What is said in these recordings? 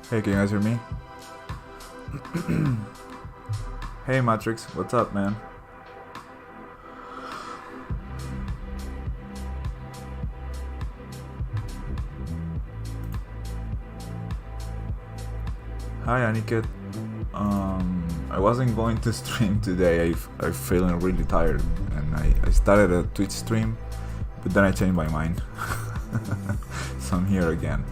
Hey, can you guys hear me? Hey, Matrix, what's up, man? Hi, Aniket. I wasn't going to stream today. I'm feeling really tired, and I started a Twitch stream, but then I changed my mind. So I'm here again.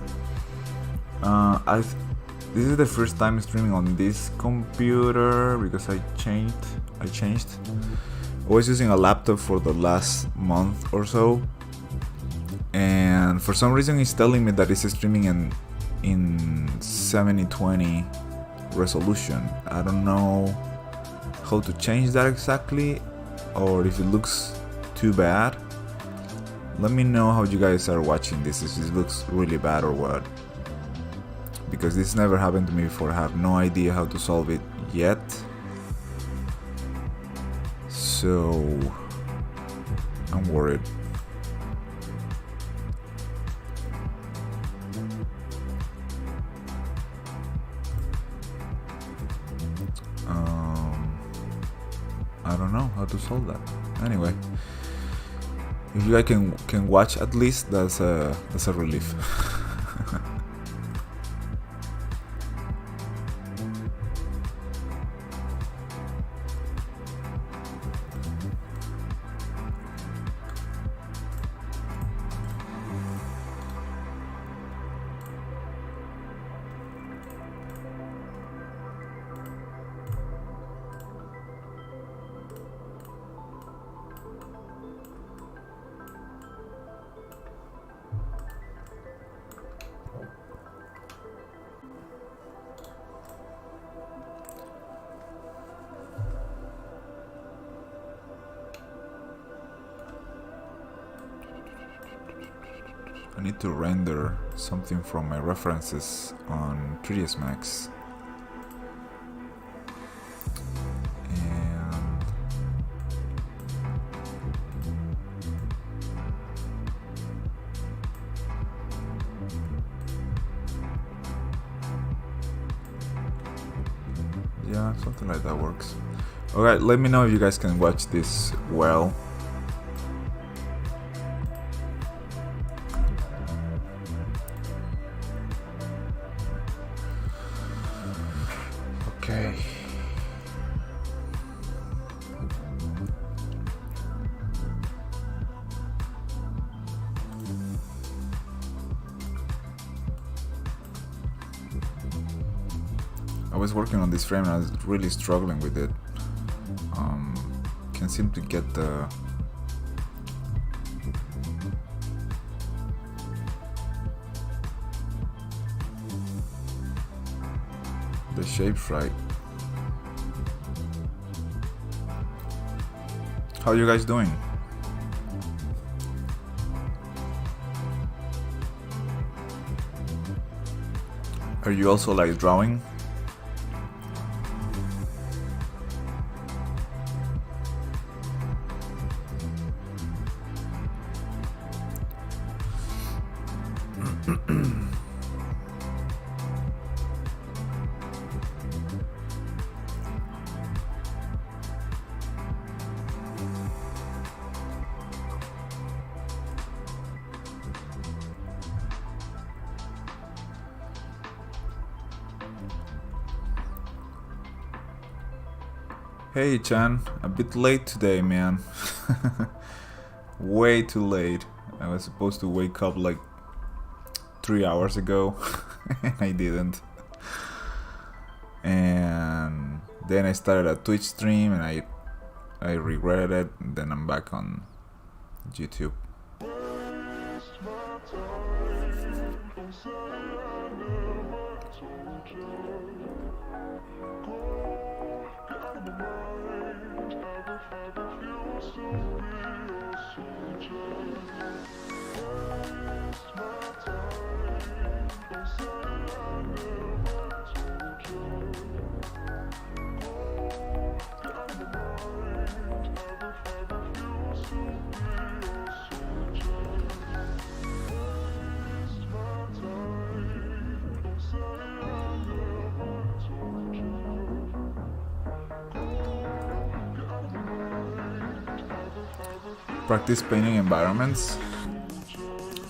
This is the first time streaming on this computer because I changed. I was using a laptop for the last month or so, and for some reason it's telling me that it's streaming in 7020 resolution. I don't know how to change that exactly, or if it looks too bad. Let me know how you guys are watching this, if it looks really bad or what, because this never happened to me before. I have no idea how to solve it yet, so I'm worried. I don't know how to solve that. Anyway, if you guys can watch at least, that's a relief. I need to render something from my references on 3ds Max. And yeah, something like that works. Alright, let me know if you guys can watch this well. Okay. I was working on this frame and I was really struggling with it. Can't seem to get the shapes right. How are you guys doing? Are you also like drawing? Hey Chan, a bit late today, man. Way too late. I was supposed to wake up like 3 hours ago and I didn't. And then I started a Twitch stream and I regretted it, and then I'm back on YouTube. practice painting environments.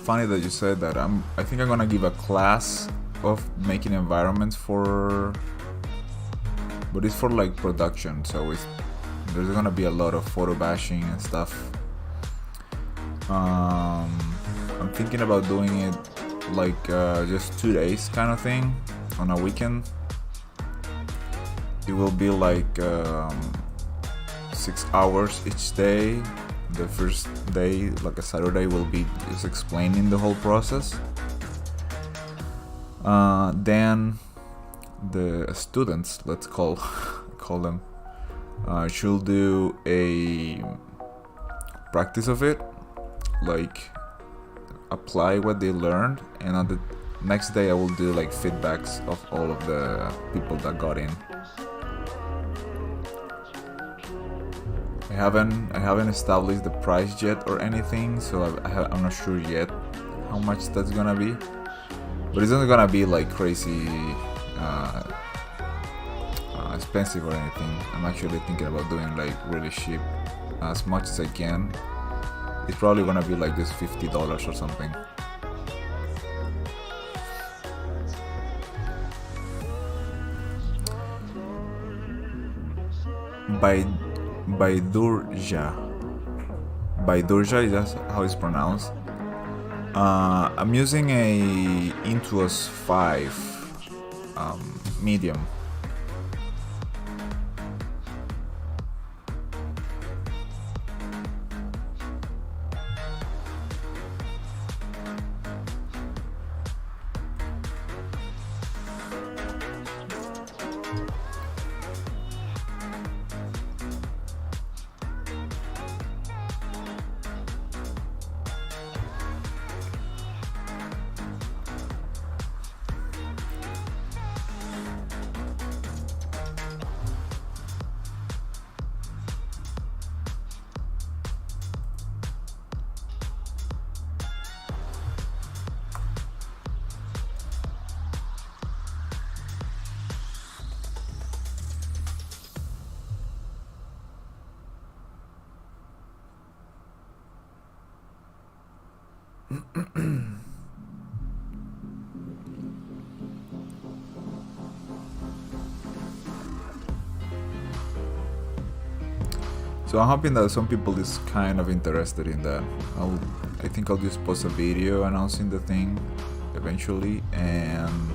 Funny that you said that. I think I'm gonna give a class of making environments but it's for like production, so there's gonna be a lot of photo bashing and stuff. I'm thinking about doing it like just 2 days kind of thing on a weekend. It will be like 6 hours each day. The first day, like a Saturday, will be just explaining the whole process. Then the students, let's call them, should do a practice of it, like apply what they learned, and on the next day I will do like feedbacks of all of the people that got in. I haven't established the price yet or anything, so I'm not sure yet how much that's gonna be, but it's not gonna be like crazy expensive or anything. I'm actually thinking about doing like really cheap, as much as I can. It's probably gonna be like just $50 or something. Baidurja, that's how it's pronounced. I'm using a Intuos 5 medium. So I'm hoping that some people is kind of interested in that. I think I'll just post a video announcing the thing eventually, and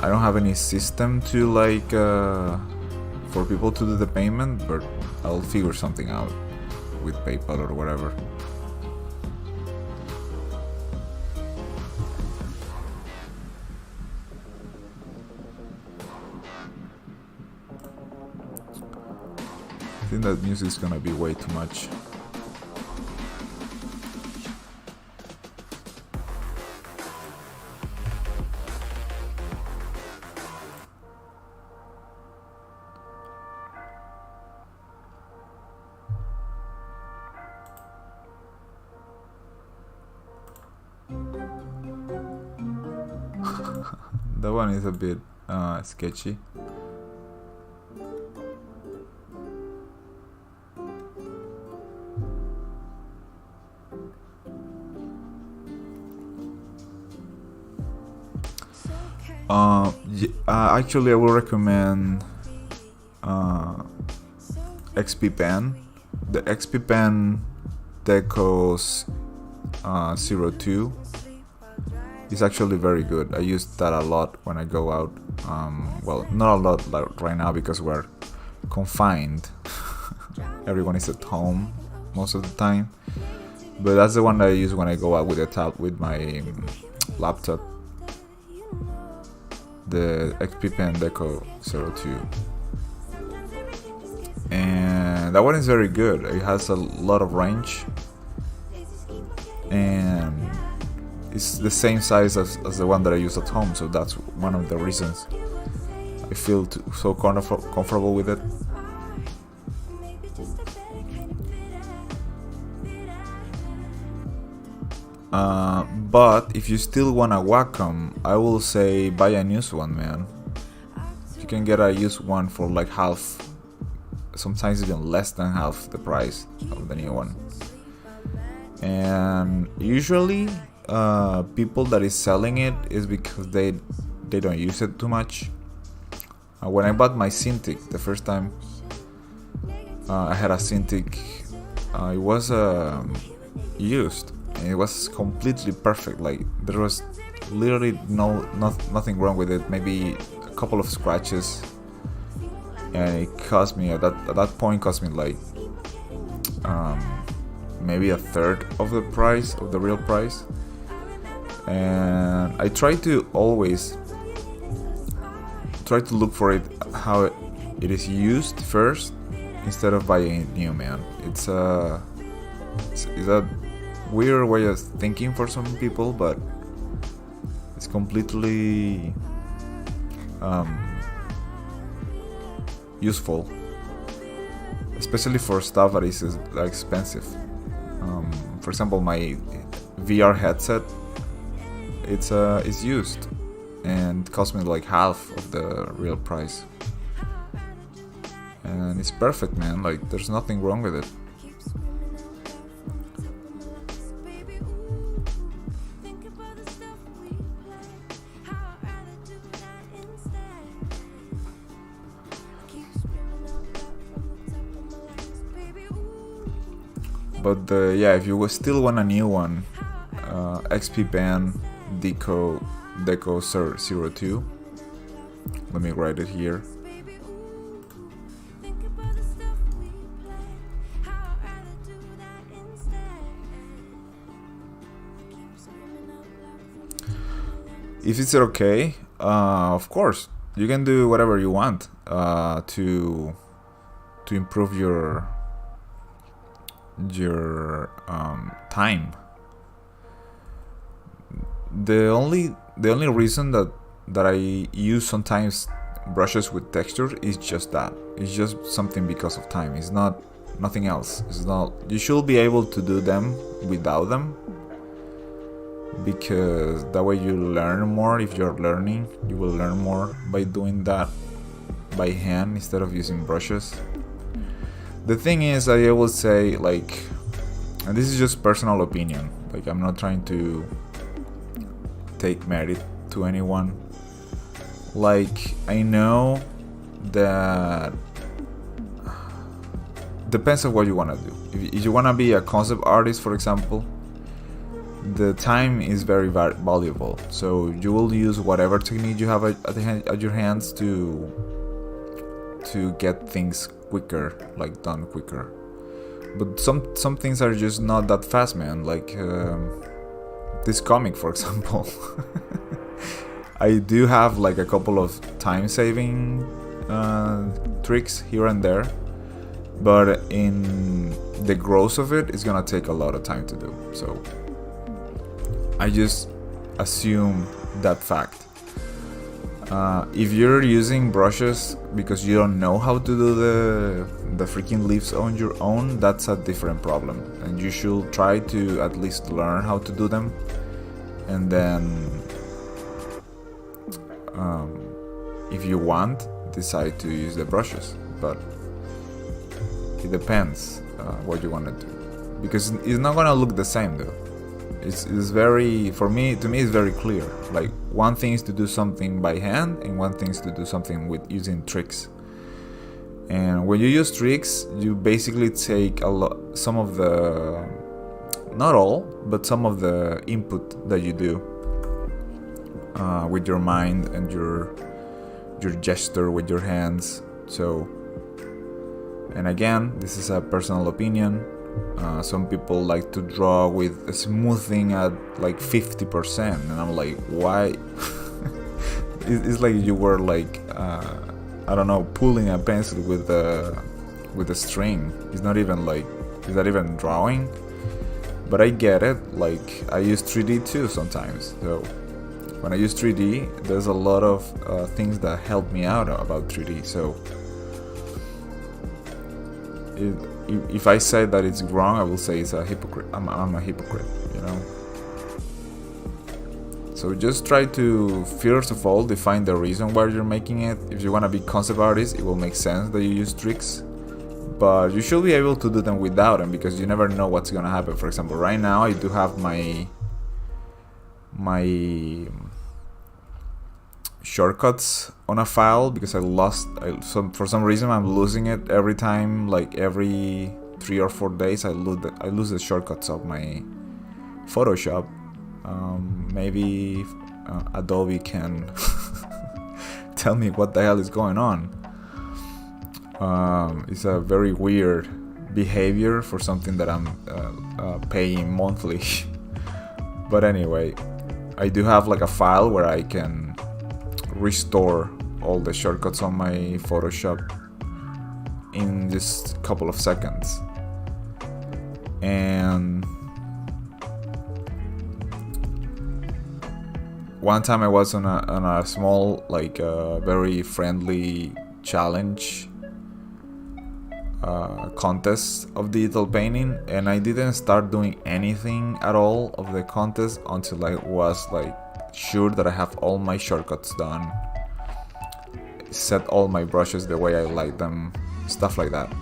I don't have any system to like for people to do the payment, but I'll figure something out with PayPal or whatever. I think that music is gonna be way too much. That one is a bit sketchy. Actually, I will recommend XP Pen. The XP Pen Deco 02 is actually very good. I use that a lot when I go out. Well, not a lot like right now because we're confined. Everyone is at home most of the time. But that's the one that I use when I go out with my laptop. The XP Pen Deco 02, and that one is very good. It has a lot of range, and it's the same size as the one that I use at home, so that's one of the reasons I feel so comfortable with it. But if you still want a Wacom, I will say buy a used one, man. You can get a used one for like half sometimes even less than half the price of the new one. And usually people that is selling it is because they don't use it too much. When I bought my Cintiq the first time, I had a Cintiq. It was used, and it was completely perfect. Like, there was literally nothing wrong with it. Maybe a couple of scratches, and it cost me at that point cost me like maybe a third of the price of the real price. And I try to always look for it how it is used first instead of buying it new, man. It's a weird way of thinking for some people, but it's completely useful, especially for stuff that is expensive. For example, my VR headset, it's used and cost me like half of the real price, and it's perfect, man. Like, there's nothing wrong with it. But yeah, if you still want a new one, XP Band Deco 02. Let me write it here. If it's okay, of course, you can do whatever you want to improve your time. The only reason that I use sometimes brushes with texture is just that. It's just something because of time. It's not nothing else. It's not. You should be able to do them without them, because that way you learn more. If you're learning, you will learn more by doing that by hand instead of using brushes. The thing is, I will say, like, and this is just personal opinion, like, I'm not trying to take merit to anyone. Like, I know that depends on what you want to do. If you want to be a concept artist, for example, the time is very valuable. So you will use whatever technique you have at your hands to get things quicker, like done quicker. But some things are just not that fast, man. Like this comic, for example. I do have like a couple of time-saving tricks here and there, but in the growth of it, it's gonna take a lot of time to do. So I just assume that fact. If you're using brushes because you don't know how to do the freaking leaves on your own, that's a different problem, and you should try to at least learn how to do them, and then if you want, decide to use the brushes. But it depends what you want to do, because it's not gonna look the same though. It's very, to me it's very clear. Like, one thing is to do something by hand, and one thing is to do something with using tricks. And when you use tricks, you basically take some of the, not all, but some of the input that you do with your mind and your gesture with your hands. So, and again, this is a personal opinion. Some people like to draw with a smoothing at like 50%, and I'm like, why? It's like you were like, I don't know, pulling a pencil with a string. It's not even drawing. But I get it. Like, I use 3D too sometimes. So when I use 3D, there's a lot of things that help me out about 3D. So if I say that it's wrong, I will say it's a hypocrite. I'm a hypocrite, you know. So just try to, first of all, define the reason why you're making it. If you want to be concept artist, it will make sense that you use tricks. but you should be able to do them without them, because you never know what's gonna happen. For example, right now I do have my shortcuts on a file because for some reason I'm losing it every time. Like every 3 or 4 days I lose the shortcuts of my Photoshop. Maybe Adobe can tell me what the hell is going on. It's a very weird behavior for something that I'm paying monthly. But anyway, I do have like a file where I can restore all the shortcuts on my Photoshop in just a couple of seconds. And one time I was on a small, like very friendly challenge contest of digital painting, and I didn't start doing anything at all of the contest until I was like sure that I have all my shortcuts done, set all my brushes the way I like them, stuff like that.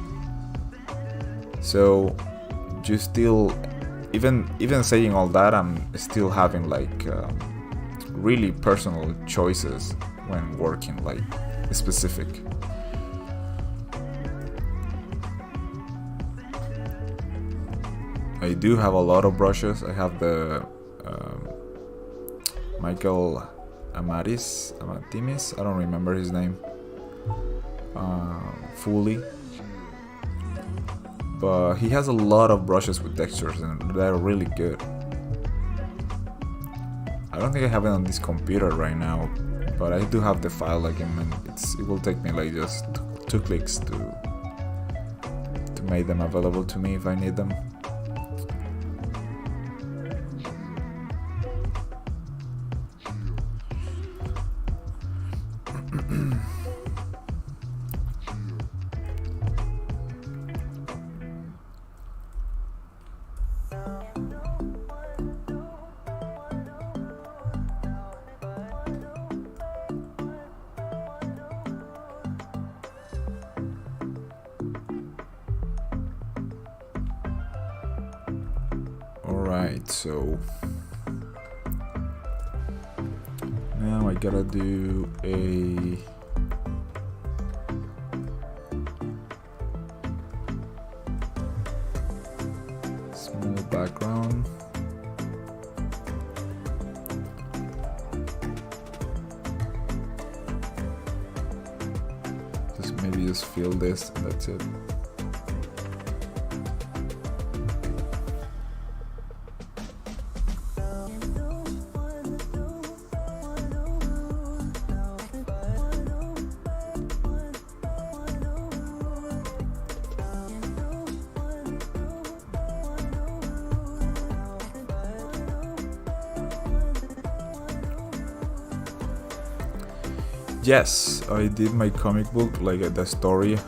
So you still, even saying all that, I'm still having like really personal choices when working, like specific. I do have a lot of brushes. I have the Michael Amatimis, I don't remember his name fully, but he has a lot of brushes with textures and they're really good. I don't think I have it on this computer right now, but I do have the file again, and it will take me like just 2 clicks to make them available to me if I need them. Alright, so now I gotta do a small background. Maybe just fill this, and that's it. Yes, I did my comic book, like the story.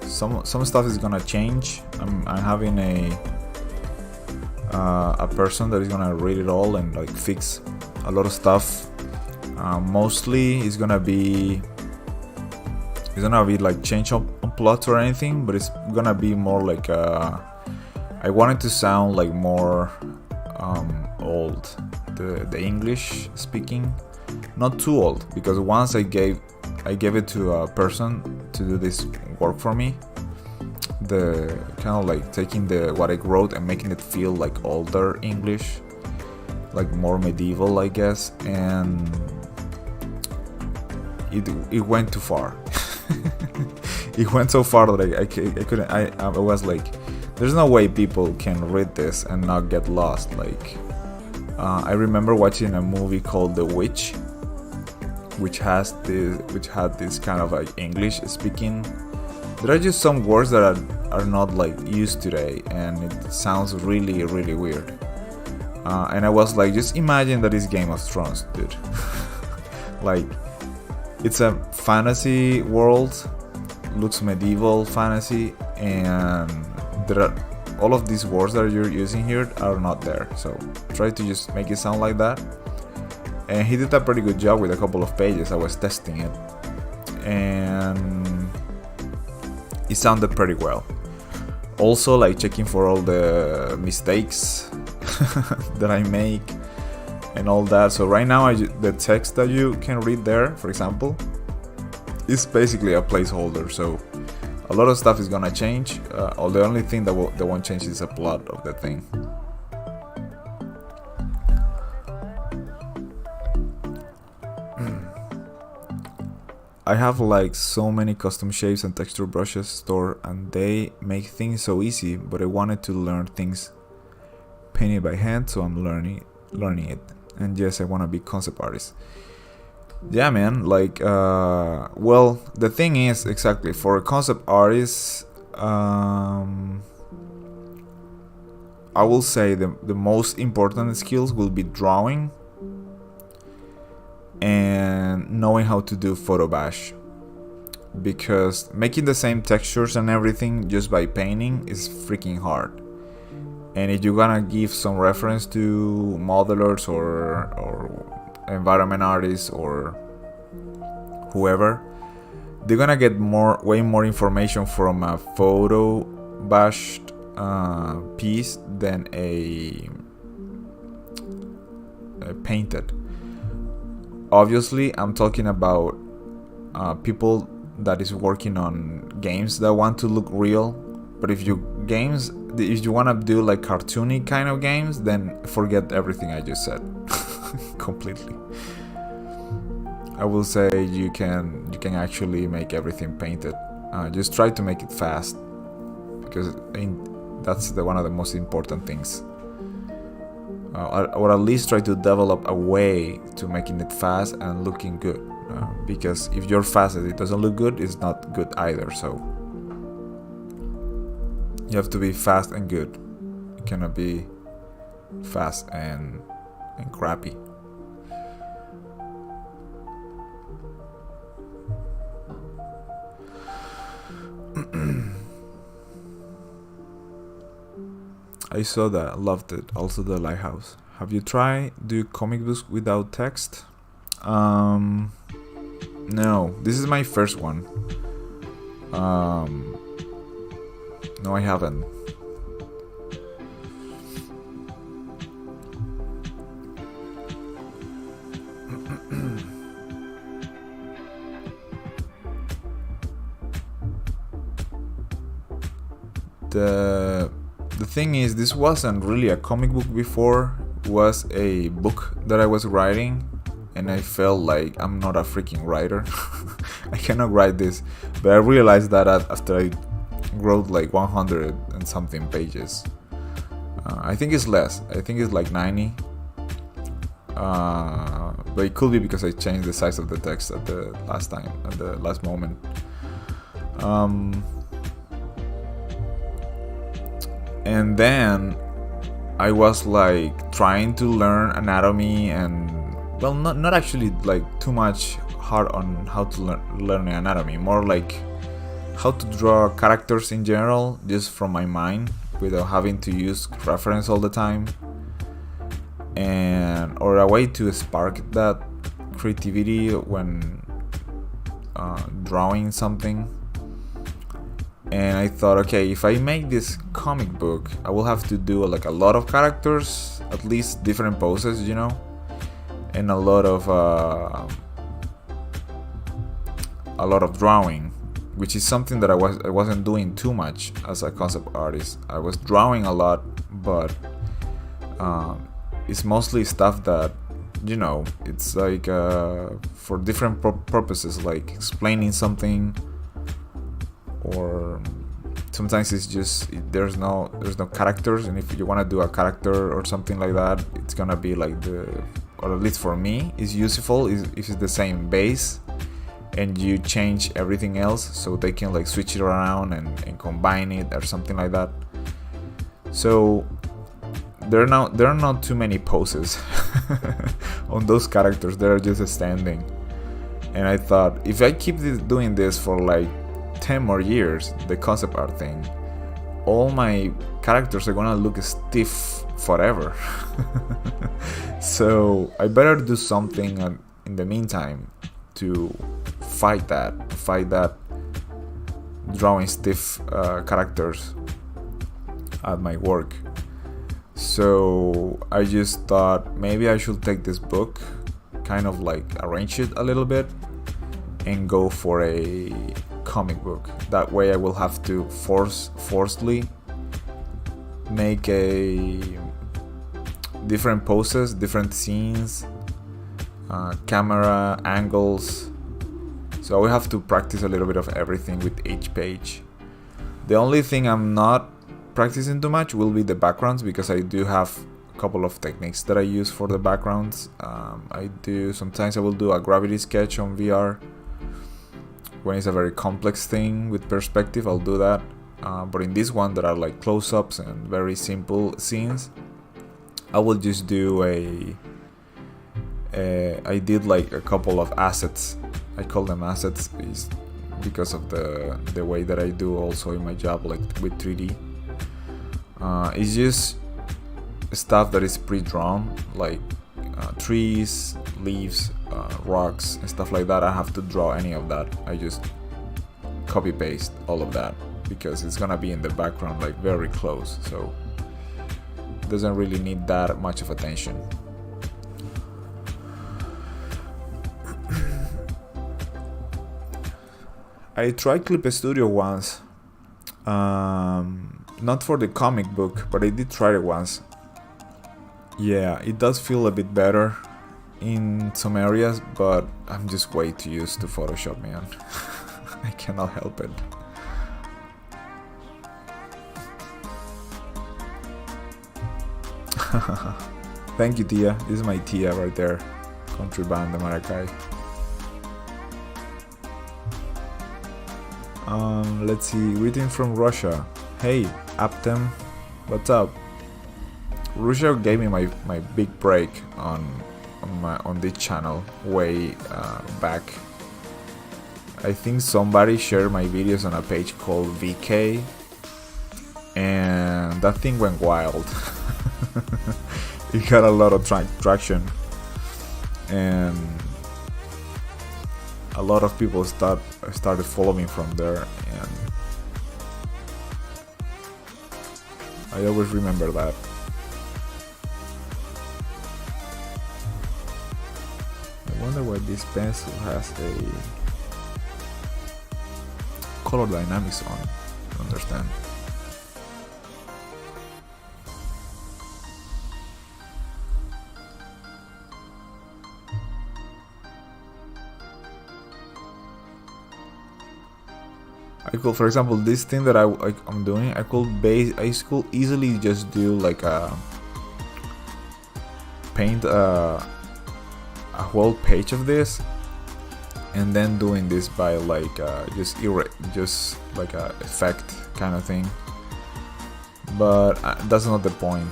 Some stuff is gonna change. I'm having a person that is gonna read it all and like fix a lot of stuff. Mostly it's gonna be like change on plots or anything, but it's gonna be more like I want it to sound like more old, the English speaking. Not too old, because once I gave it to a person to do this work for me, the kind of like taking what I wrote and making it feel like older English, like more medieval, I guess, and it went too far. It went so far that I couldn't. I was like, there's no way people can read this and not get lost. Like I remember watching a movie called The Witch, which had this kind of like English speaking. There are just some words that are not like used today, and it sounds really, really weird. And I was like, just imagine that it's Game of Thrones, dude. Like, it's a fantasy world, looks medieval fantasy, and there are all of these words that you're using here are not there. So try to just make it sound like that. And he did a pretty good job with a couple of pages. I was testing it, and it sounded pretty well. Also, like checking for all the mistakes that I make and all that. So right now, the text that you can read there, for example, is basically a placeholder. So a lot of stuff is gonna change. The only thing that won't change is the plot of the thing. I have like so many custom shapes and texture brushes stored, and they make things so easy, but I wanted to learn things painted by hand, so I'm learning it. And yes, I want to be concept artist. Yeah, man, like well, the thing is, exactly, for a concept artist, I will say the most important skills will be drawing and knowing how to do photo bash, because making the same textures and everything just by painting is freaking hard. And if you're gonna give some reference to modelers or environment artists or whoever, they're gonna get way more information from a photo bashed piece than a painted. Obviously, I'm talking about people that is working on games that want to look real. But if you want to do like cartoony kind of games, then forget everything I just said completely. I will say you can actually make everything painted. Just try to make it fast, because that's one of the most important things. Or at least try to develop a way to making it fast and looking good. Because if you're fast and it doesn't look good, it's not good either. So you have to be fast and good. You cannot be fast and crappy. I saw that, loved it. Also, The Lighthouse. Have you tried do comic books without text? No, this is my first one. No, I haven't. The thing is, this wasn't really a comic book before. It was a book that I was writing, and I felt like I'm not a freaking writer. I cannot write this. But I realized that after I wrote like 100 and something pages. I think it's less. I think it's like 90. But it could be because I changed the size of the text at the last moment. And then I was like trying to learn anatomy, and well, not actually like too much hard on how to learn anatomy, more like how to draw characters in general, just from my mind, without having to use reference all the time, or a way to spark that creativity when drawing something. And I thought, okay, if I make this comic book, I will have to do like a lot of characters, at least different poses, you know, and a lot of drawing, which is something that I wasn't doing too much as a concept artist. I was drawing a lot, but it's mostly stuff that, you know, it's like for different purposes, like explaining something. Or sometimes it's just there's no characters, and if you want to do a character or something like that, it's gonna be like or at least for me, it's useful if it's the same base and you change everything else, so they can like switch it around and combine it or something like that. So there are not too many poses on those characters. They're just standing. And I thought, if I keep doing this for like 10 more years, the concept art thing, all my characters are gonna look stiff forever. So I better do something in the meantime to fight that drawing stiff characters at my work. So I just thought maybe I should take this book, kind of like arrange it a little bit, and go for a comic book. That way I will have to forcefully make a different poses, different scenes, camera angles. So we have to practice a little bit of everything with each page. The only thing I'm not practicing too much will be the backgrounds, because I do have a couple of techniques that I use for the backgrounds. Sometimes I will do a gravity sketch on VR. When it's a very complex thing with perspective, I'll do that. But in this one, that are like close-ups and very simple scenes, I will just do I did like a couple of assets. I call them assets because of the way that I do also in my job, like with 3D. It's just stuff that is pre-drawn, like trees, leaves, rocks, and stuff like that. I have to draw any of that. I just copy paste all of that because it's gonna be in the background, like very close, so it doesn't really need that much of attention. I tried Clip Studio once, not for the comic book, but I did try it once. Yeah, it does feel a bit better in some areas, but I'm just way too used to Photoshop, man. I cannot help it. Thank you, Tia. This is my Tia right there. Country band, the Maracay. Let's see. Greeting from Russia. Hey, Ep2, what's up? Russia gave me my big break on this channel way back. I think somebody shared my videos on a page called VK, and that thing went wild. It got a lot of traction, and a lot of people started following from there, and I always remember that. I wonder why this pencil has a color dynamics on. I don't understand. I could, for example, this thing that I'm doing, I could easily just do like paint a whole page of this, and then doing this by like just like a effect kind of thing. But that's not the point.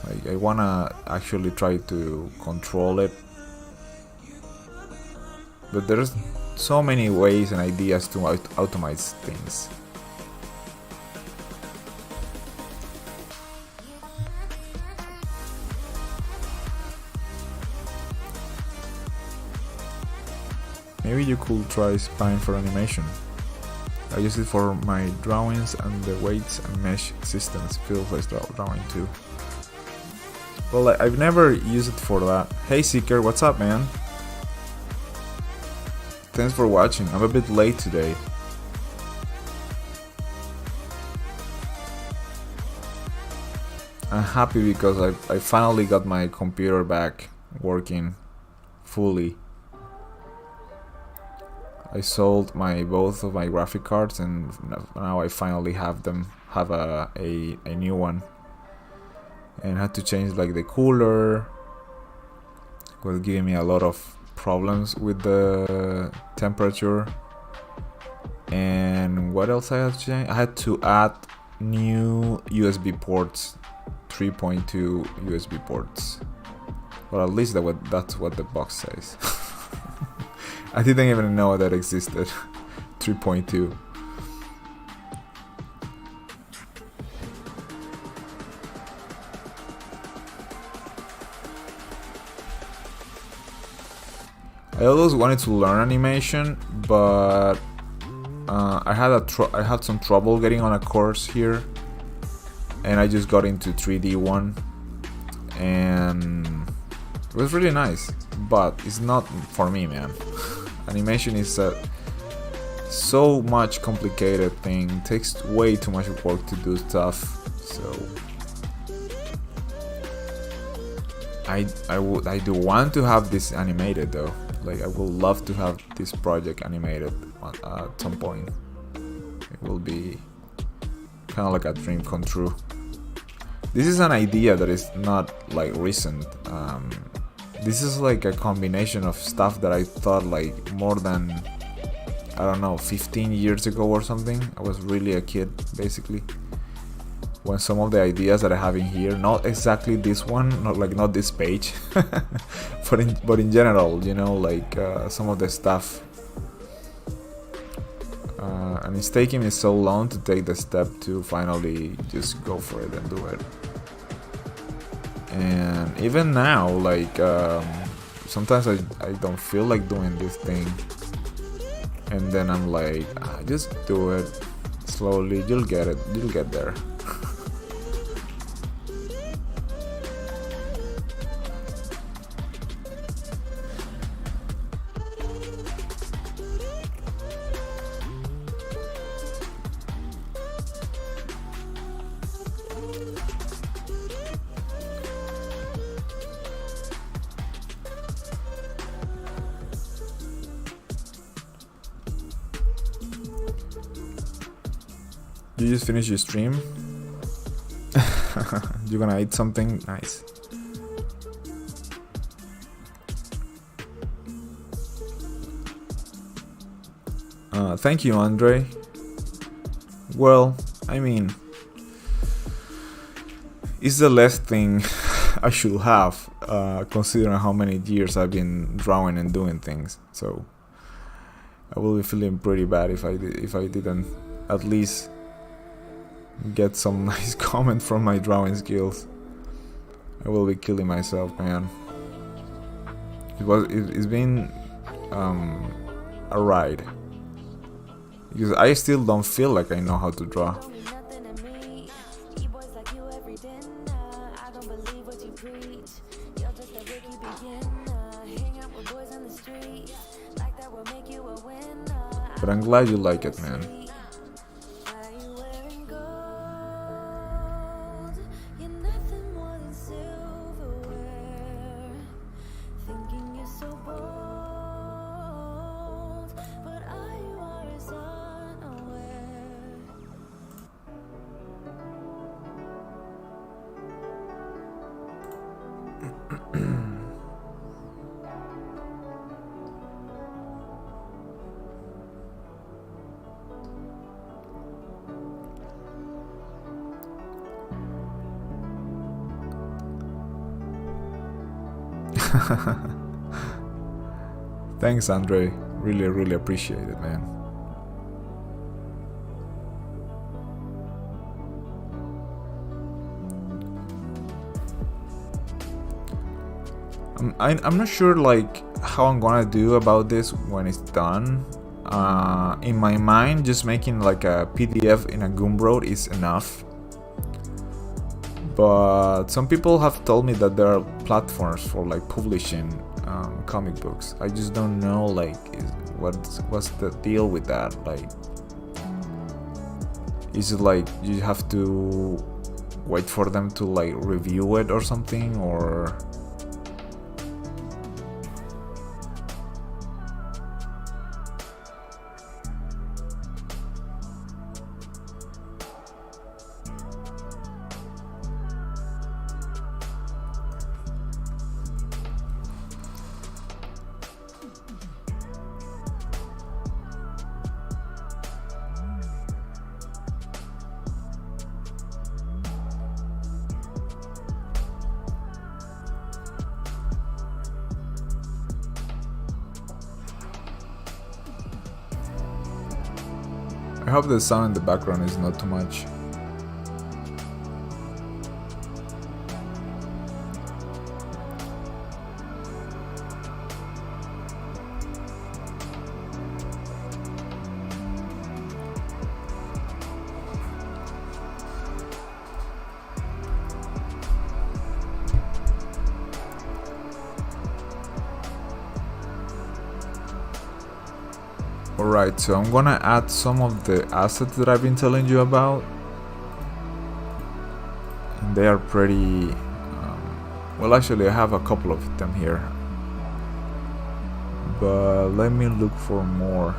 Like, I wanna actually try to control it, but there's so many ways and ideas to automate things. Maybe you could try Spine for animation. I use it for my drawings, and the weights and mesh systems feels like drawing too. Well, I've never used it for that. Hey Seeker, what's up, man? Thanks for watching. I'm a bit late today. I'm happy because I finally got my computer back working fully. I sold both of my graphic cards, and now I finally have a new one. And I had to change like the cooler. It was giving me a lot of problems with the temperature. And what else I had to change? I had to add new USB ports, 3.2 USB ports. Well, at least that's what the box says. I didn't even know that existed. 3.2. I always wanted to learn animation, but I had some trouble getting on a course here, and I just got into 3D one, and it was really nice. But it's not for me, man. Animation is a so much complicated thing. It takes way too much work to do stuff. So I do want to have this animated though. Like, I would love to have this project animated at some point. It will be kind of like a dream come true. This is an idea that is not like recent. This is like a combination of stuff that I thought like more than, I don't know, 15 years ago or something. I was really a kid basically when some of the ideas that I have in here, not exactly this one, not this page, but in general, you know, like some of the stuff. And it's taking me so long to take the step to finally just go for it and do it. And even now, like sometimes I don't feel like doing this thing, and then I'm like, just do it slowly, you'll get there. You just finished your stream? You're gonna eat something? Nice. Thank you, Andre. Well, I mean, it's the last thing I should have, considering how many years I've been drawing and doing things. So I will be feeling pretty bad if I didn't at least get some nice comment from my drawing skills. I will be killing myself, man. It's been a ride, because I still don't feel like I know how to draw. But I'm glad you like it, man. Thanks, Andre. Really appreciate it, man. I'm not sure like how I'm gonna do about this when it's done. In my mind, just making like a PDF in a Gumroad is enough. But some people have told me that there are platforms for like publishing comic books. I just don't know like what's the deal with that. Like, is it like you have to wait for them to like review it or something, or I hope the sound in the background is not too much. Alright, so I'm gonna add some of the assets that I've been telling you about. And they are pretty... well, actually I have a couple of them here. But let me look for more.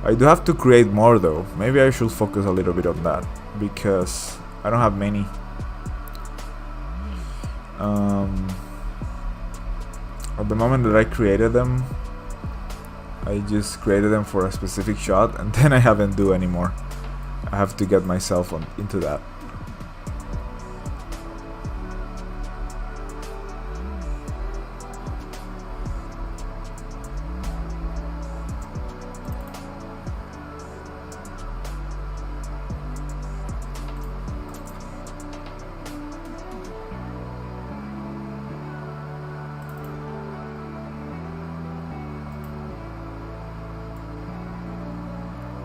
I do have to create more though. Maybe I should focus a little bit on that, because I don't have many. At the moment that I created them, I just created them for a specific shot, and then I haven't do anymore. I have to get myself into that.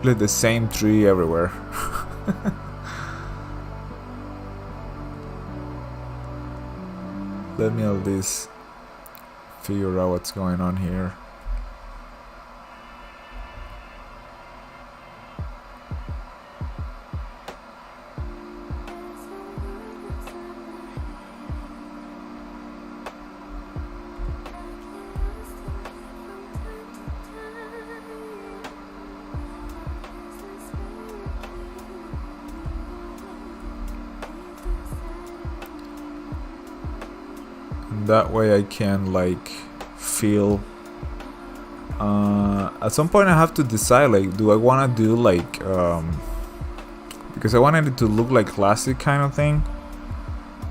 The same tree everywhere. Let me at least figure out what's going on here. That way I can like feel at some point I have to decide, like, do I want to do like because I wanted it to look like classic kind of thing.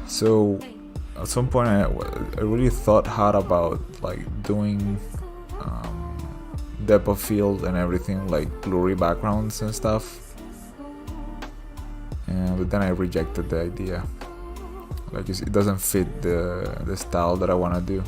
So at some point I really thought hard about like doing depth of field and everything, like blurry backgrounds and stuff, but then I rejected the idea. Like, it doesn't fit the style that I want to do.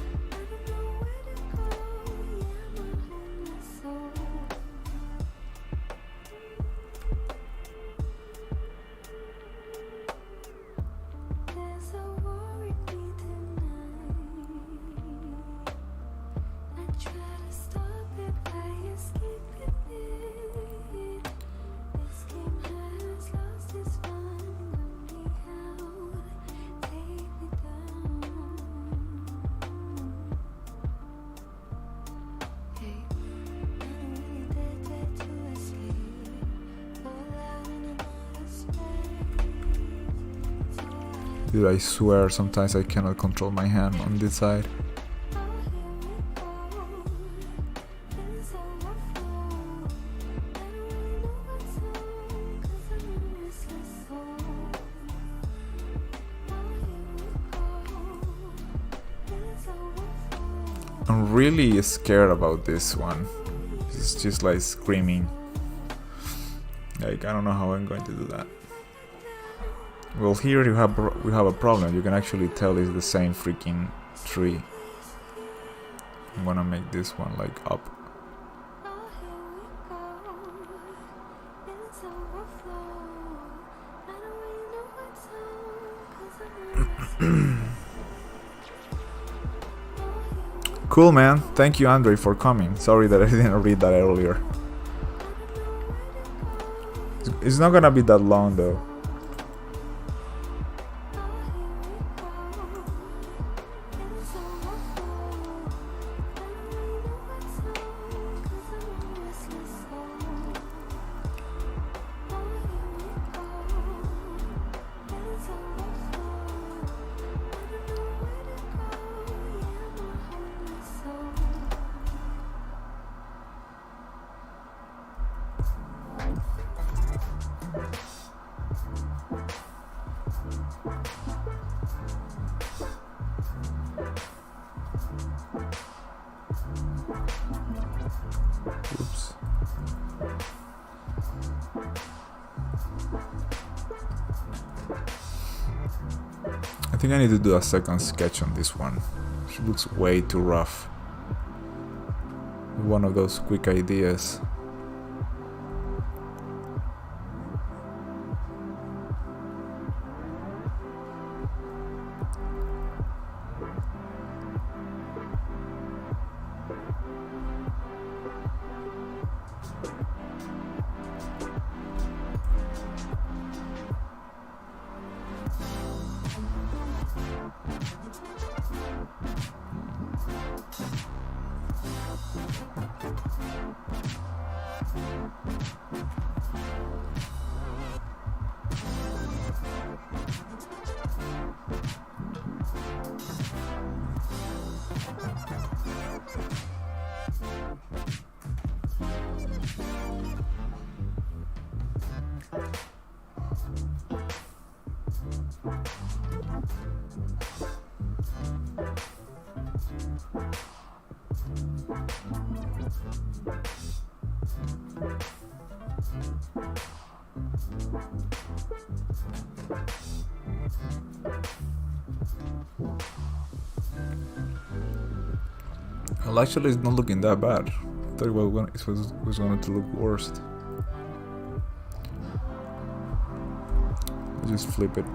Dude, I swear sometimes I cannot control my hand on this side. I'm really scared about this one. It's just like screaming. Like, I don't know how I'm going to do that. Well, here we have a problem. You can actually tell it's the same freaking tree. I'm gonna make this one like up. Cool, man. Thank you, Andre, for coming. Sorry that I didn't read that earlier. It's not gonna be that long though. Oops. I think I need to do a second sketch on this one. She looks way too rough. One of those quick ideas. Well, actually, it's not looking that bad. I thought it was going to look worse. Let's just flip it.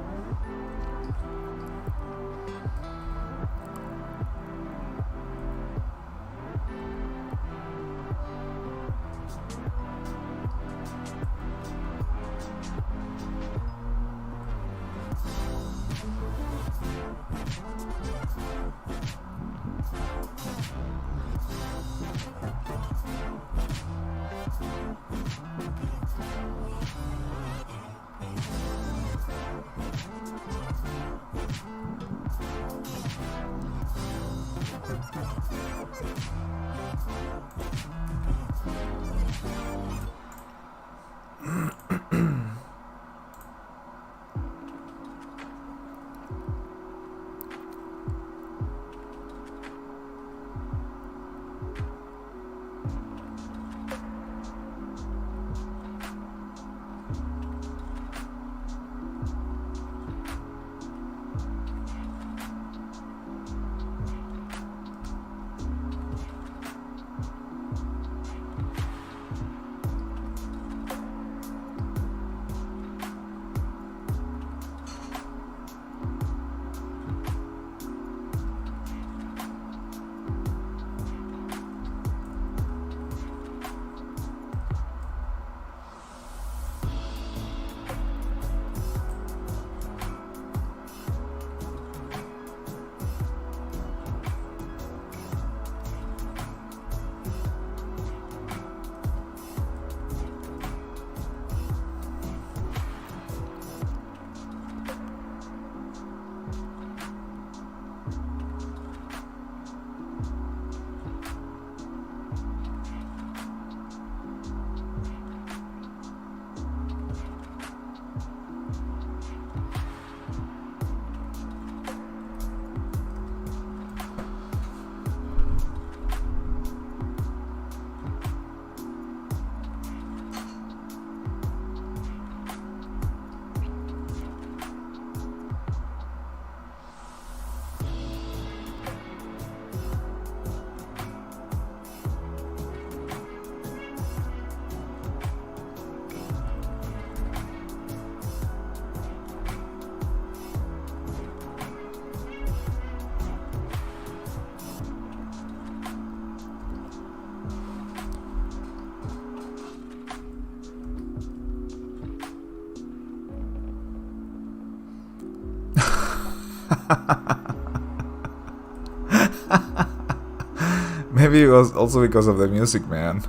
Maybe it was also because of the music, man.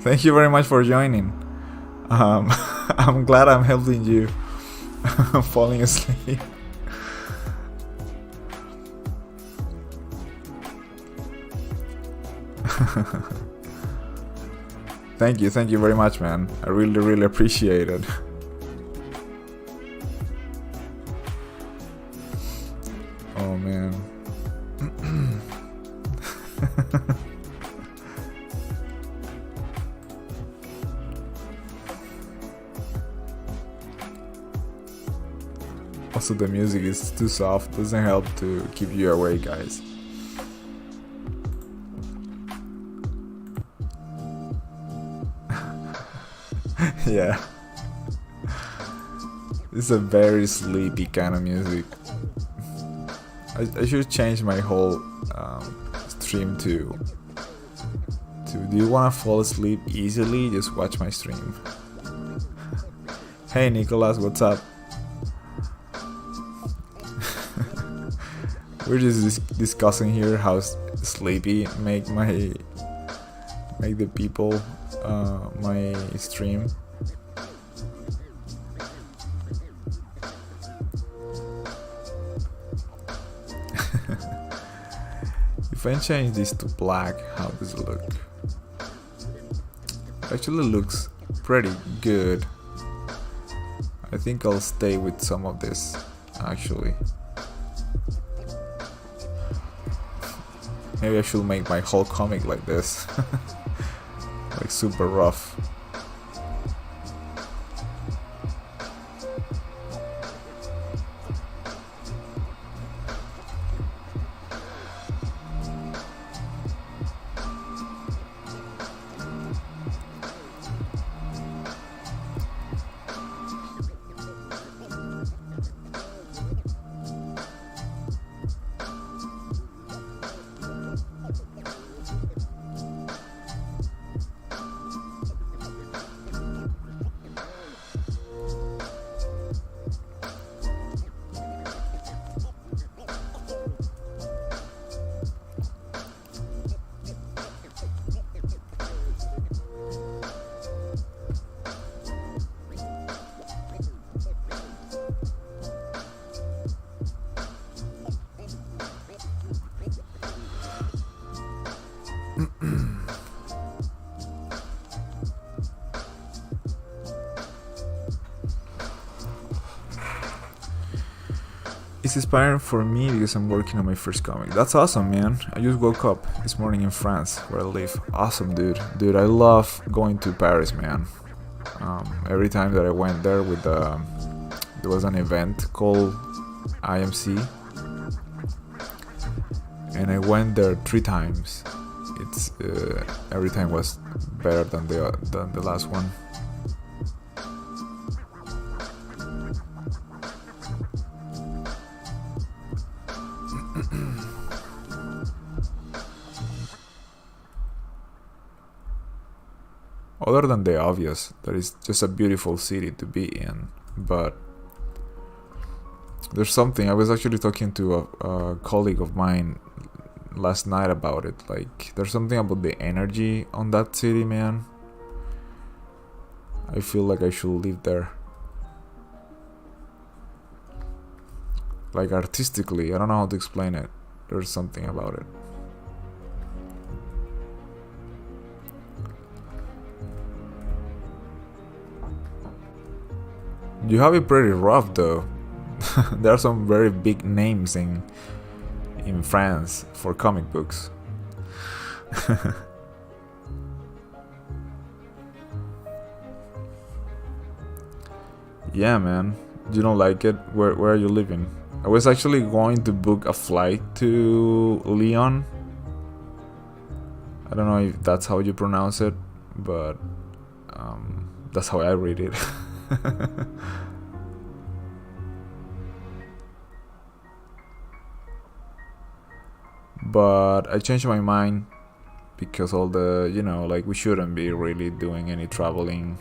Thank you very much for joining. I'm glad I'm helping you falling asleep. Thank you very much, man. I really appreciate it. Oh man. Also, the music is too soft, doesn't help to keep you awake, guys. Yeah. It's a very sleepy kind of music. I should change my whole stream to do you wanna fall asleep easily? Just watch my stream. Hey Nicholas, what's up? We're just discussing here how sleepy make the people my stream. If I change this to black, how does it look? Actually looks pretty good. I think I'll stay with some of this actually. Maybe I should make my whole comic like this. Like super rough. It's inspiring for me because I'm working on my first comic. That's awesome, man. I just woke up this morning in France, where I live. Awesome, dude. Dude, I love going to Paris, man. Every time that I went there with there was an event called IMC, and I went there 3 times. It's every time was better than the last one. Other than the obvious, that it's just a beautiful city to be in, but there's something. I was actually talking to a colleague of mine last night about it. Like, there's something about the energy on that city, man. I feel like I should live there. Like, artistically, I don't know how to explain it. There's something about it. You have it pretty rough, though. There are some very big names in France for comic books. Yeah, man. You don't like it? Where are you living? I was actually going to book a flight to Lyon. I don't know if that's how you pronounce it, but that's how I read it. But I changed my mind because all the, like, we shouldn't be really doing any traveling.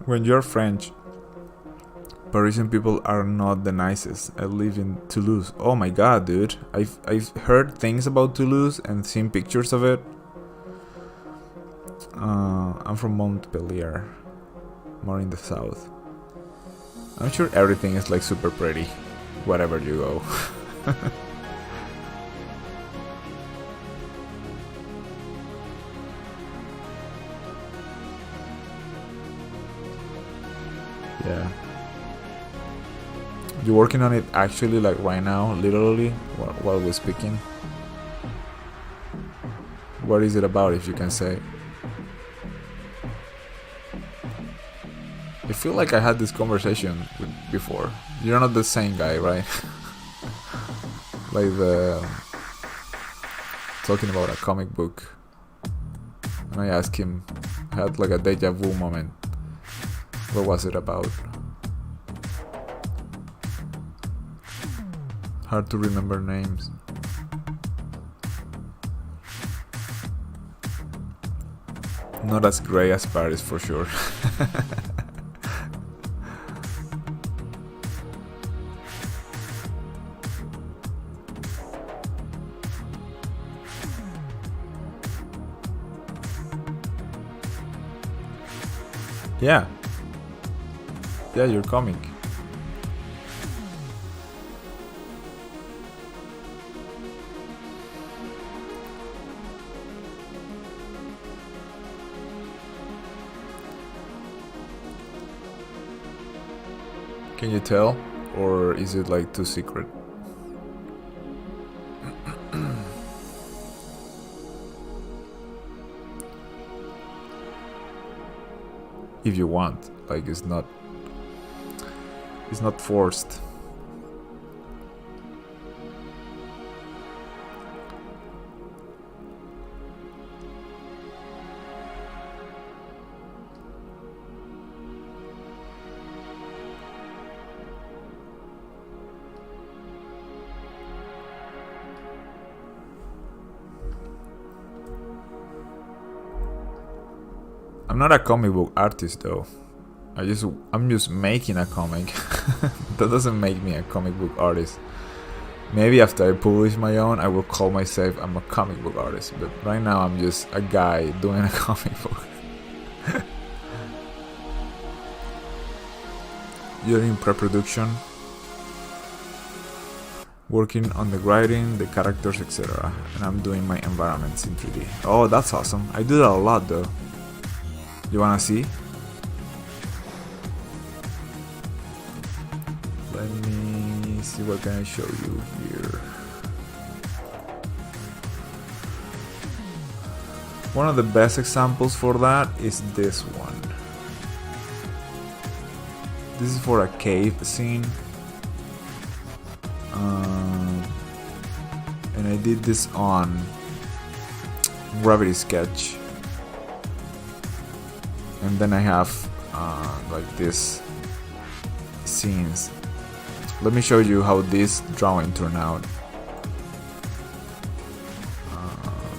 When you're French, Parisian people are not the nicest. I live in Toulouse. Oh my god, dude. I've heard things about Toulouse and seen pictures of it. I'm from Montpellier, more in the south. I'm sure everything is like super pretty, wherever you go. Yeah. You working on it actually, like right now, literally, while we're speaking? What is it about, if you can say? I feel like I had this conversation before. You're not the same guy, right? Like talking about a comic book. And I asked him, I had like a deja vu moment. What was it about? Hard to remember names. Not as grey as Paris, for sure. Yeah. Yeah, you're coming. Can you tell? Or is it like too secret? If you want, like, it's not forced. I'm not a comic book artist though. I'm just making a comic. That doesn't make me a comic book artist. Maybe after I publish my own, I will call myself I'm a comic book artist. But right now, I'm just a guy doing a comic book. You're in pre-production, working on the writing, the characters, etc. And I'm doing my environments in 3D. Oh, that's awesome. I do that a lot though. You wanna see? Let me see what can I show you here. One of the best examples for that is this one. This is for a cave scene. And I did this on Gravity Sketch. And then I have like this scenes. Let me show you how this drawing turned out.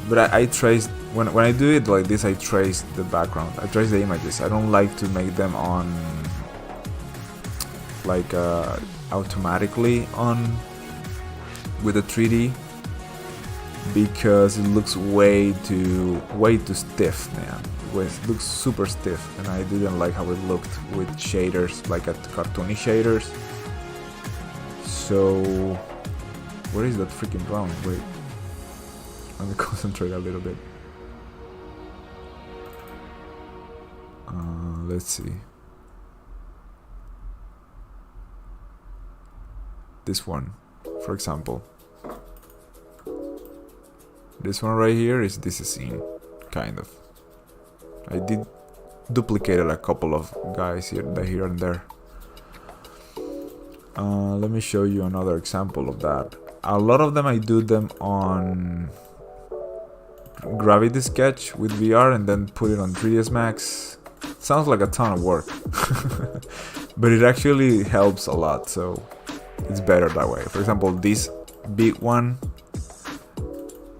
But I traced, when I do it like this, I trace the background. I trace the images. I don't like to make them on like automatically on with the 3D because it looks way too stiff, man. It looks super stiff, and I didn't like how it looked with shaders, like cartoony shaders. So where is that freaking drawing? Wait, let me concentrate a little bit. Let's see. This one, for example. This one right here is this scene, kind of. I did duplicated a couple of guys here and there. Let me show you another example of that. A lot of them I do them on Gravity Sketch with VR and then put it on 3ds Max. Sounds like a ton of work, but it actually helps a lot, so it's better that way. For example, this big one,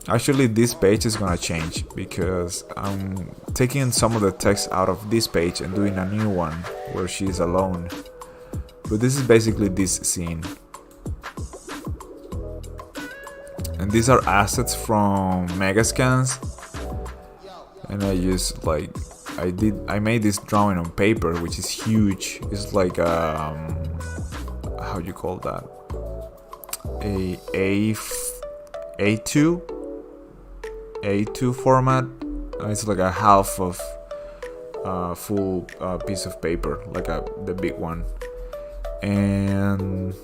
actually this page is gonna change because I'm taking some of the text out of this page and doing a new one where she's alone. But this is basically this scene. And these are assets from Megascans. And I just like, I made this drawing on paper, which is huge. It's like how you call that? A2 format. It's like a half of full piece of paper, like the big one. And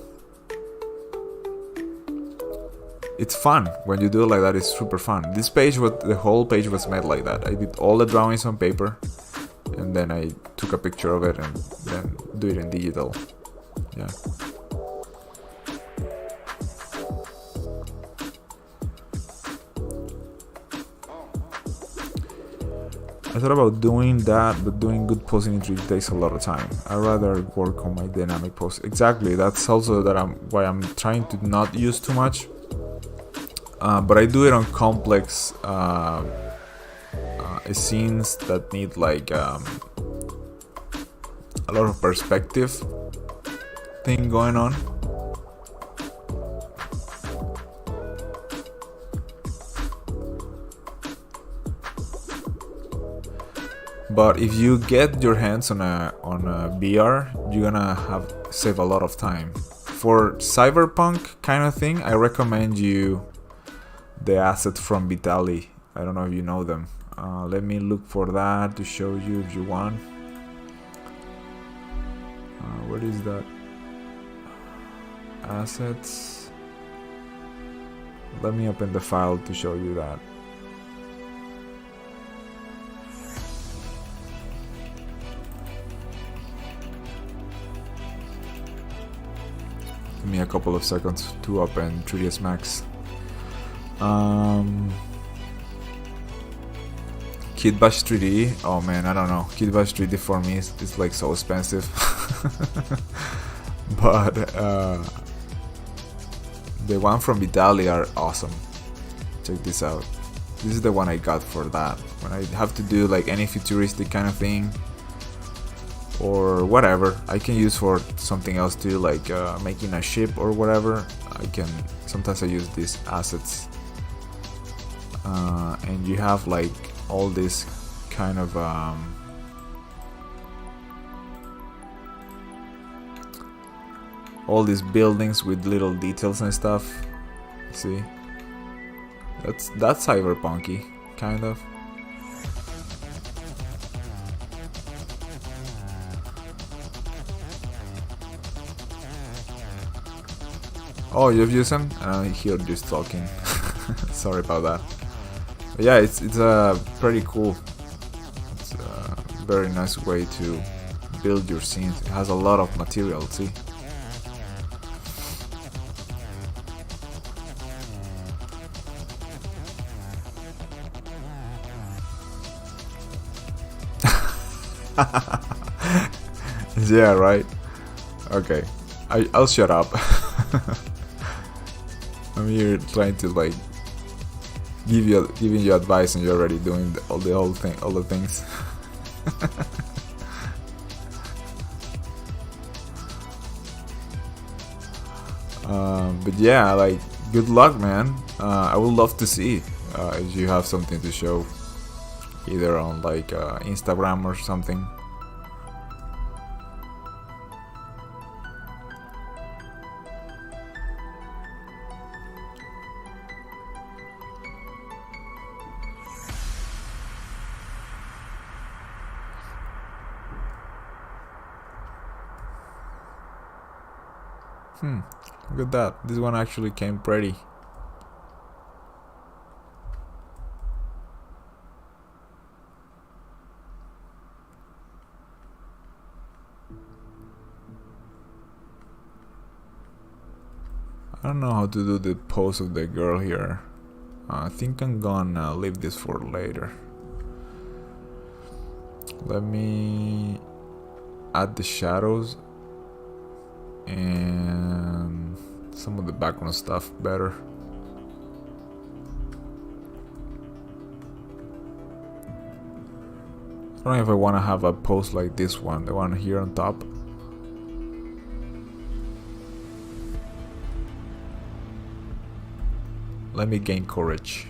it's fun when you do it like that. It's super fun. This page, the whole page was made like that. I did all the drawings on paper, and then I took a picture of it and then do it in digital. Yeah. I thought about doing that, but doing good posing in 3D takes a lot of time. I'd rather work on my dynamic pose. Exactly, that's also why I'm trying to not use too much. But I do it on complex scenes that need like a lot of perspective thing going on. But if you get your hands on a VR, you're gonna save a lot of time. For cyberpunk kind of thing, I recommend you the asset from Vitali. I don't know if you know them. Let me look for that to show you if you want. Where is that? Assets. Let me open the file to show you that. Give me a couple of seconds to open 3ds Max. Kitbash 3D. Oh man, I don't know. Kitbash 3D for me is like so expensive. But the one from Vitali are awesome. Check this out. This is the one I got for that. when I have to do like any futuristic kind of thing or whatever. I can use for something else too, like making a ship or whatever. Sometimes I use these assets, and you have like all this kind of all these buildings with little details and stuff. See, that's cyberpunky kind of. Oh, you've used them? I hear just talking. Sorry about that. But yeah, it's pretty cool. It's a very nice way to build your scenes. It has a lot of material, see? Yeah, right? Okay. I'll shut up. I'm here trying to like giving you advice, and you're already doing all the things. But yeah, like good luck, man. I would love to see if you have something to show, either on like Instagram or something. Look at that. This one actually came pretty. I don't know how to do the pose of the girl here. I think I'm gonna leave this for later. Let me add the shadows and some of the background stuff better. I don't know if I want to have a pose like this one, the one here on top. Let me gain courage.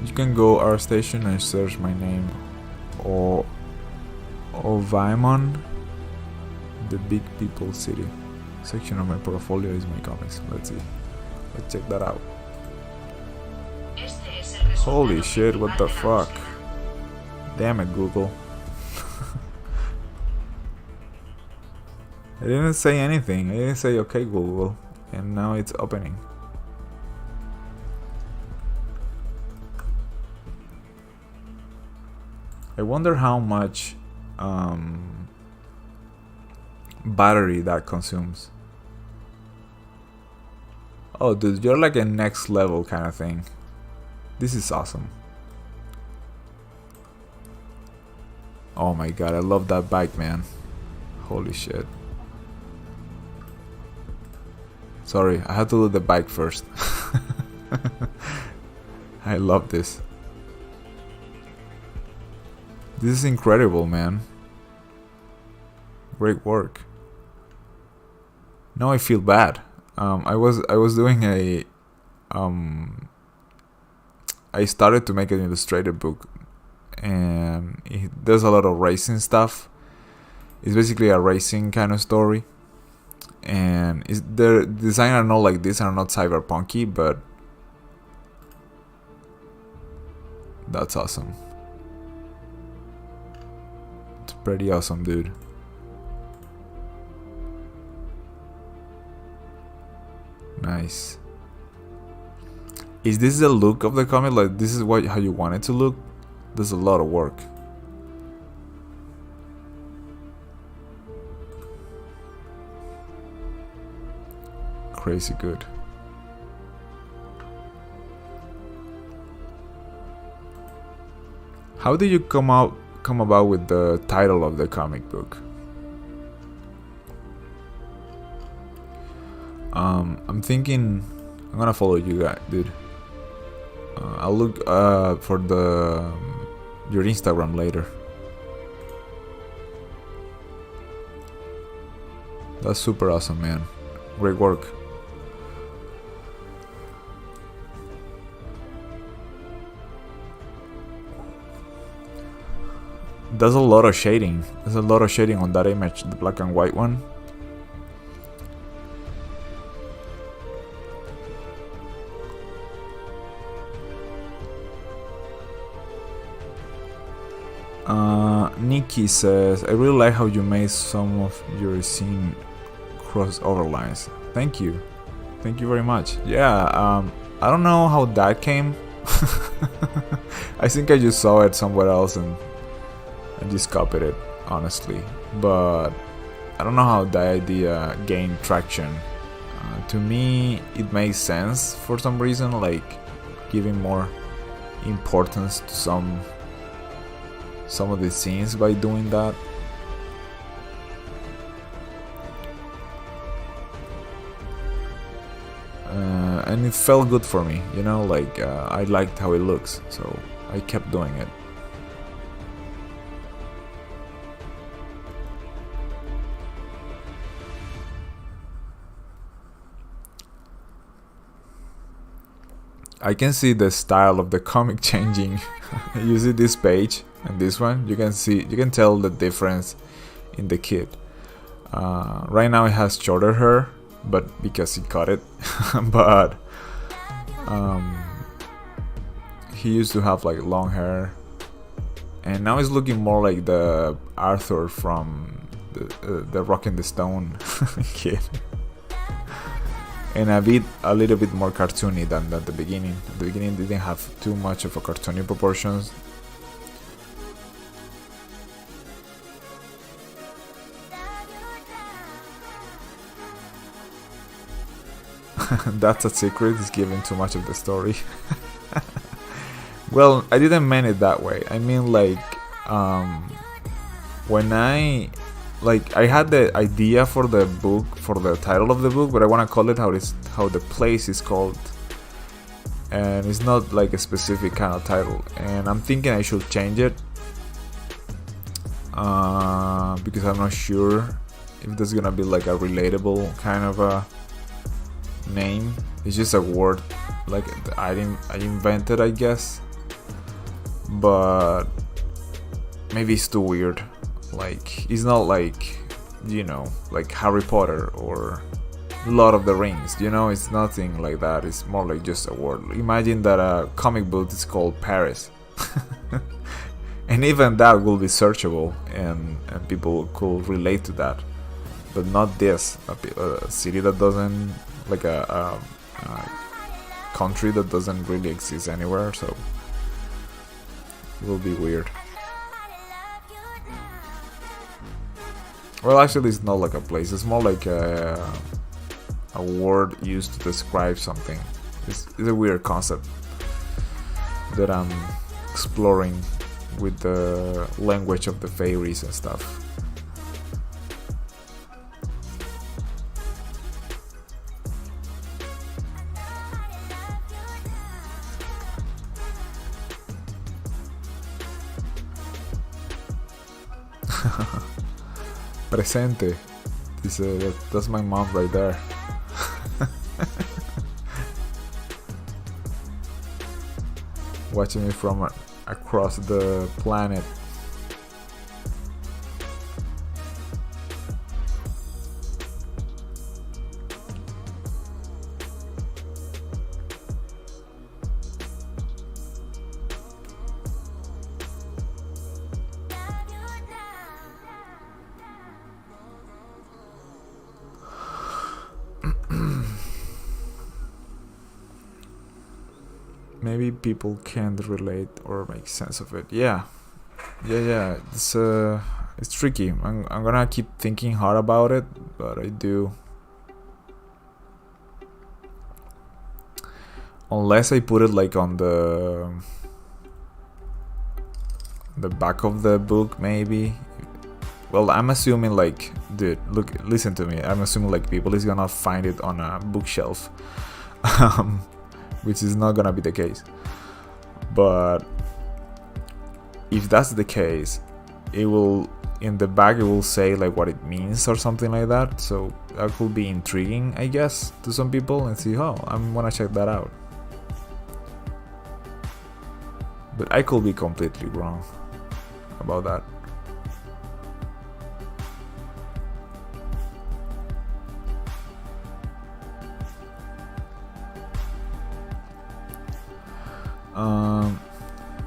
You can go our station and search my name, or Vaimon, the big people city. Section of my portfolio is my comics. Let's see. Let's check that out. Holy shit, what the fuck? Damn it, Google. I didn't say anything. I didn't say okay, Google. And now it's opening. I wonder how much battery that consumes. Oh dude, you're like a next level kind of thing. This is awesome. Oh my god, I love that bike, man. Holy shit. Sorry, I had to do the bike first. I love this. This is incredible, man. Great work. Now I feel bad. I was doing a I started to make an illustrated book, and there's a lot of racing stuff. It's basically a racing kind of story, and the design are not like this, are not cyberpunky, but that's awesome. It's pretty awesome, dude. Nice. Is this the look of the comic? Like, this is how you want it to look? There's a lot of work. crazy good. How did you come about with the title of the comic book? I'm thinking I'm gonna follow you guys, dude. I'll look for your Instagram later. That's super awesome, man. Great work. There's a lot of shading. There's a lot of shading on that image, the black and white one. Nikki says, I really like how you made some of your scene crossover lines. Thank you. Thank you very much. Yeah, I don't know how that came. I think I just saw it somewhere else and I just copied it, honestly. But I don't know how the idea gained traction. To me, it makes sense for some reason, like giving more importance to some of the scenes by doing that. And it felt good for me, you know, like I liked how it looks, so I kept doing it. I can see the style of the comic changing. You see this page and this one, you can tell the difference in the kid. Right now it has shorter hair, but because he cut it. But he used to have like long hair, and now he's looking more like the Arthur from the Rock and the Stone kid. And a little bit more cartoony than at the beginning. At the beginning, didn't have too much of a cartoony proportions. That's a secret. It's giving too much of the story. Well, I didn't mean it that way. I mean, like, when I had the idea for the book, for the title of the book, but I want to call it how the place is called, and it's not like a specific kind of title. And I'm thinking I should change it because I'm not sure if there's gonna be like a relatable kind of a name. It's just a word like I invented, I guess, but maybe it's too weird. Like, it's not like, you know, like Harry Potter or Lord of the Rings, you know, it's nothing like that. It's more like just a word. Imagine that a comic book is called Paris. And even that will be searchable and people could relate to that. But not this, a city that doesn't, like a country that doesn't really exist anywhere, so it will be weird. Well, actually, it's not like a place. It's more like a word used to describe something. It's a weird concept that I'm exploring with the language of the fairies and stuff. Presente. Dice, that's my mom right there. Watching me from across the planet. Maybe people can't relate or make sense of it. Yeah. It's tricky. I'm gonna keep thinking hard about it, but I do unless I put it like on the back of the book, maybe. Well, I'm assuming like, dude, look, listen to me. I'm assuming like people is gonna find it on a bookshelf, which is not gonna be the case. But if that's the case, it will, in the back it will say like what it means or something like that. So that could be intriguing, I guess, to some people, and see, oh, I'm gonna check that out. But I could be completely wrong about that.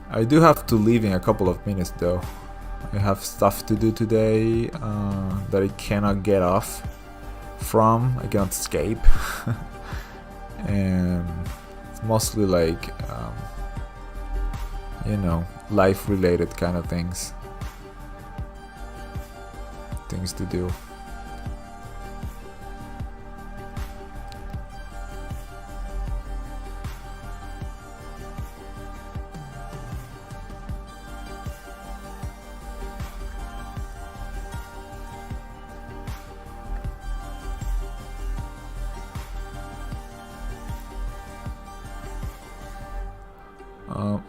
I do have to leave in a couple of minutes though. I have stuff to do today that I cannot get off from. I cannot escape. And it's mostly like, life related kind of things to do.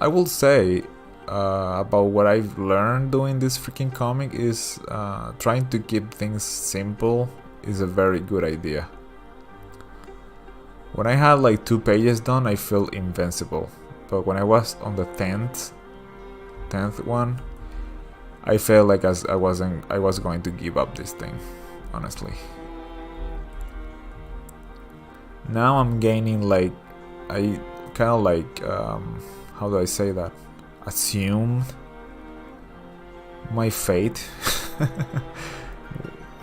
I will say about what I've learned doing this freaking comic is trying to keep things simple is a very good idea. When I had like 2 pages done, I felt invincible. But when I was on the 10th one, I felt like I was going to give up this thing, honestly. Now I'm gaining like, I kind of like, how do I say that? Assume my fate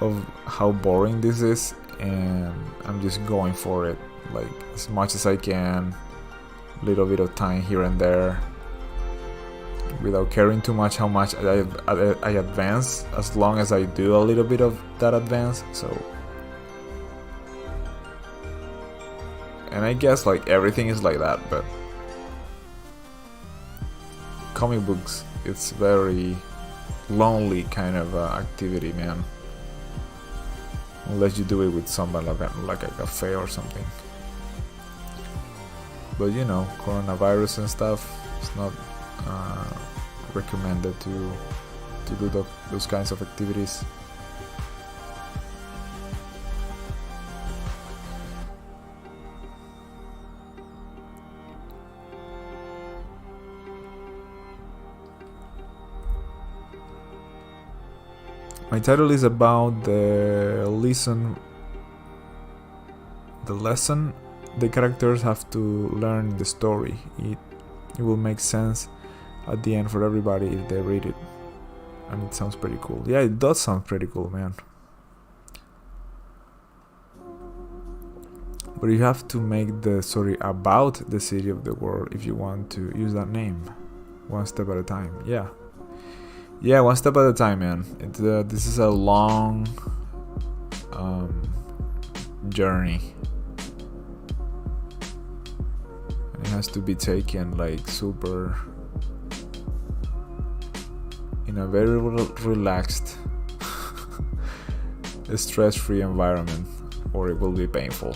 of how boring this is, and I'm just going for it, like as much as I can, little bit of time here and there, without caring too much how much I advance, as long as I do a little bit of that advance. So, and I guess like everything is like that, but comic books, it's very lonely kind of activity, man, unless you do it with somebody like a cafe or something. But coronavirus and stuff, it's not recommended to do those kinds of activities. My title is about the lesson the characters have to learn the story. It will make sense at the end for everybody if they read it. And it sounds pretty cool. Yeah, it does sound pretty cool, man. But you have to make the story about the city of the world if you want to use that name. One step at a time. Yeah, one step at a time, man. This is a long journey. It has to be taken like super in a very relaxed, stress-free environment, or it will be painful.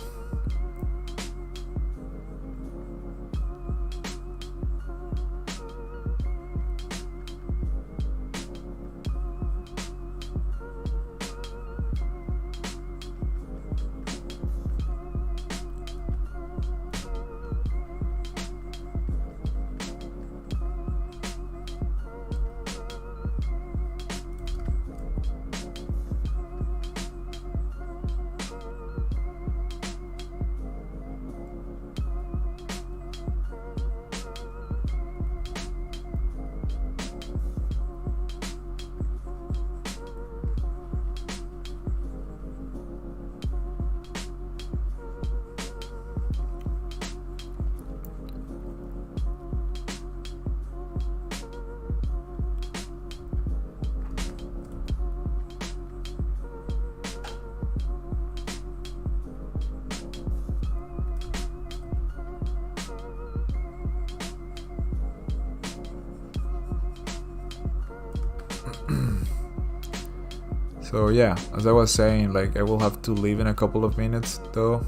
So yeah, as I was saying, like I will have to leave in a couple of minutes though.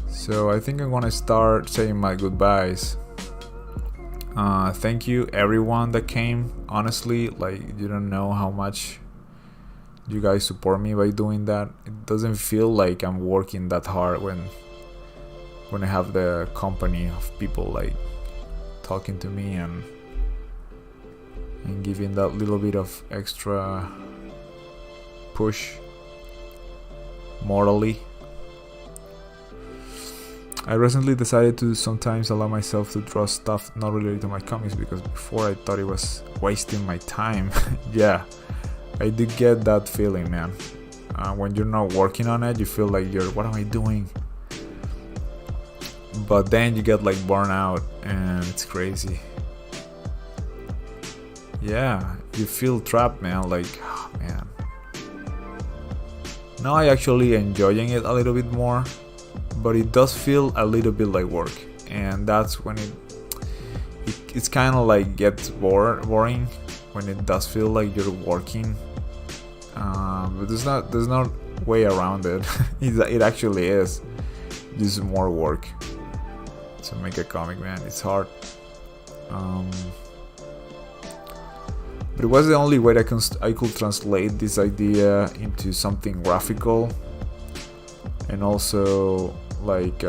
So I think I'm gonna start saying my goodbyes. Thank you everyone that came. Honestly, like you don't know how much you guys support me by doing that. It doesn't feel like I'm working that hard when I have the company of people like talking to me and giving that little bit of extra push morally. I recently decided to sometimes allow myself to draw stuff not related to my comics, because before I thought it was wasting my time. Yeah, I do get that feeling, man. When you're not working on it, you feel like what am I doing? But then you get like burned out and it's crazy. Yeah, you feel trapped, man. Like, oh, man. Now I actually enjoying it a little bit more, but it does feel a little bit like work, and that's when it's kind of like gets boring when it does feel like you're working. But there's no way around it. It actually is just more work to make a comic, man. It's hard. But it was the only way that I could translate this idea into something graphical, and also like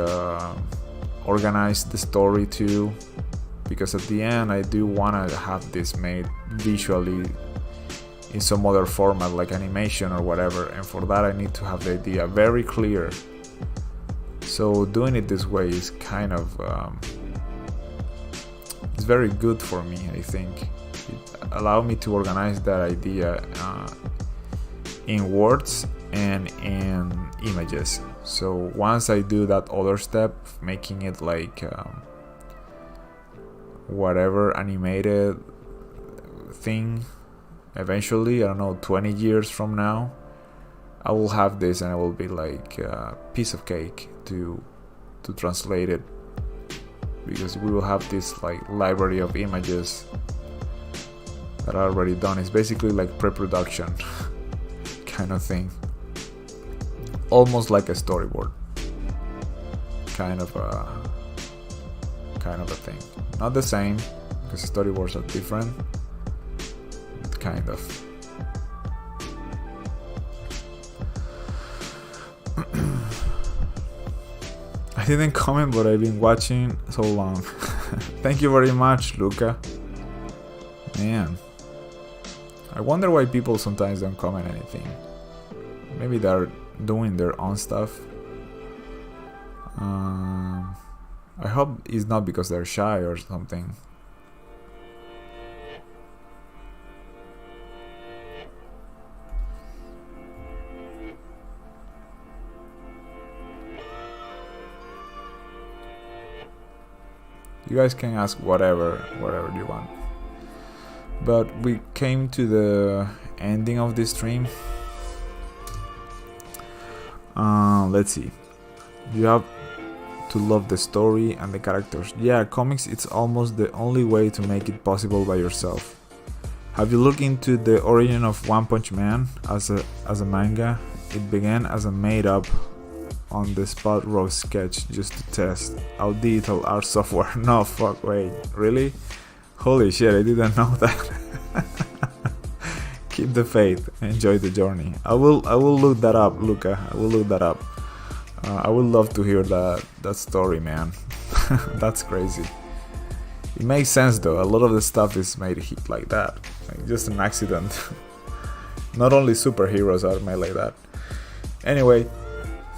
organize the story too, because at the end I do want to have this made visually in some other format like animation or whatever, and for that I need to have the idea very clear. So doing it this way is kind of it's very good for me. I think it allowed me to organize that idea in words and in images. So once I do that other step, making it like whatever animated thing, eventually, I don't know, 20 years from now, I will have this and it will be like a piece of cake to translate it, because we will have this like library of images that are already done. It's basically like pre-production kind of thing, almost like a storyboard kind of a thing. Not the same, because storyboards are different, but kind of. I didn't comment, but I've been watching so long. Thank you very much, Luca. Man, I wonder why people sometimes don't comment anything. Maybe they're doing their own stuff. I hope it's not because they're shy or something. You guys can ask whatever you want. But we came to the ending of this stream. Let's see. You have to love the story and the characters. Yeah, comics, it's almost the only way to make it possible by yourself. Have you looked into the origin of One Punch Man as a manga? It began as a made-up on-the-spot raw sketch just to test out digital art software. No, fuck, wait, really? Holy shit, I didn't know that. Keep the faith, enjoy the journey. I will look that up, Luca. I will look that up. I would love to hear that story, man. That's crazy. It makes sense though. A lot of the stuff is made like that, like just an accident. Not only superheroes are made like that. Anyway,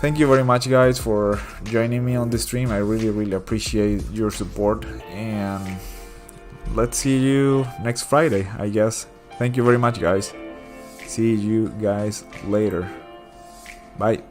thank you very much, guys, for joining me on this stream. I really appreciate your support, and let's see you next Friday, I guess. Thank you very much, guys. See you guys later. Bye.